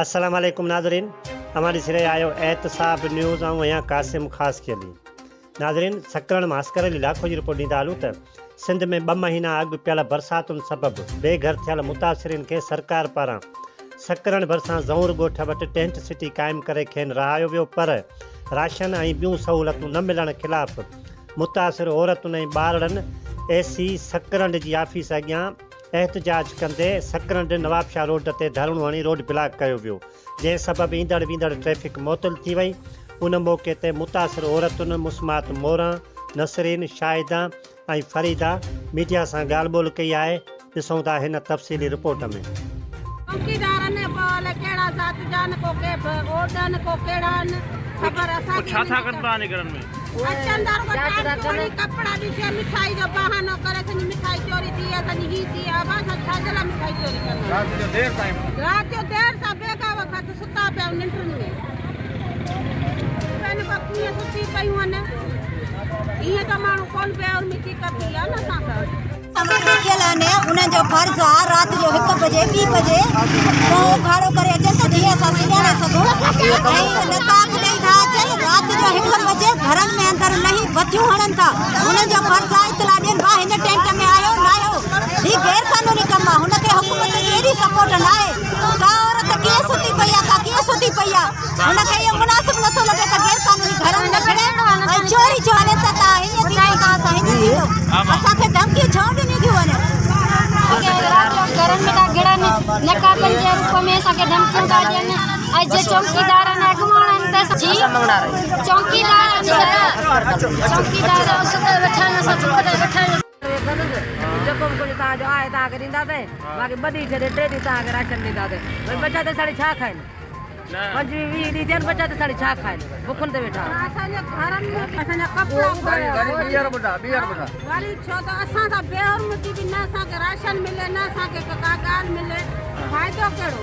अस्सलाम वालेकुम नाज़रीन, हमारी सिरे आयो एहतसाब न्यूज़ ऐं यहाँ कासिम ख़ास के लिए। नाज़रीन, सकरण मास्कर इलाक़ो जी रिपोर्ट ॾींदा हलूं त सिंध में 2 महीना अॻु पियल बरसातुनि सबबि बेघर थियल मुतासिरीन खे सरकार पारां सकरण भरिसां ज़ऊर ॻोठ वटि टेंट सिटी क़ाइमु करे खेनि रहायो वियो, पर राशन ऐं ॿियूं सहूलियतूं न मिलण ख़िलाफ़ मुतासिर औरतुनि ऐं ॿारड़नि AC सकरण जी आफ़ीस अॻियां एहतजाज कंदे सकरण नवाबशाह रोड ते धरणो हणी रोड ब्लॉक कयो वियो, जंहिं सबबि ईंदड़ वेंदड़ ट्रैफ़िक मुअतल थी वई। उन मौक़े ते मुतासिर औरतुनि मुस्मात मोरा, नसरीन, शाहिदा ऐं फरीदा मीडिया सां ॻाल्हि ॿोल कई आहे। ॾिसूं था हिन तफ़सीली रिपोर्ट में। छा था करता निकरण में कपड़ा ॾिसे मिठाई जो बहानो करे सनी मिठाई चोरी थी है, सनी ही थी है, बस छाजला मिठाई चोरी करना रात जो देर सा बेगा वक्त सुता पे निंड्रन में मैंने पत्नी सुती पई वने ये तो मानु कौन पे और मिट्टी करती है ना सासा अकेला ने उन जो फर्ज आ रात जो 1 बजे 2 बजे तो घाड़ो करे अचन तो जीअं असां सुञाणे सघूं ऐं नकाब ॾेई था अचनि रात जो 1 बजे घरनि में अंदर नहीं बतियूं हणनि था। उन जो फर्ज आ इतला ॾियनि भाउ हिन टेंट में आयो न आयो, ही गैर कानूनी कम आहे, हुनखे हुकूमत जी एॾी सपोर्ट न आहे। का औरत कीअं सुती पई आहे, का कीअं सुती पई आहे, हुनखे इहो मुनासिब नथो लॻे त गैर कानूनी घरनि में खड़े ऐं चोरी जो हले त हीअं थी वई का असां हीअं थी वियो असांखे धमकी छो ॾिनी थियूं वञनि घरनि में था गिड़नि नकाबनि जे रूप में असांखे धमकियूं था ॾियनि ऐं जे चौकीदार आहिनि अॻुवान आहिनि त चौकीदार जेको कुझु तव्हांजो आहे तव्हांखे ॾींदासीं, बाक़ी 2 ॾींहं छॾे 3 ॾींहं तव्हांखे राशन ॾींदासीं। भई बचा त साढ़े छा खाइनि 25-20 ॾींहं थियनि बचा त साढ़े छा खाइनि, बुखनि ते वेठा असांजे घरनि में असांजा कपिड़ा वरी छो त असां सां बेहरमती बि न असांखे राशन मिले न असांखे का ॻाल्हि मिले, फ़ाइदो कहिड़ो।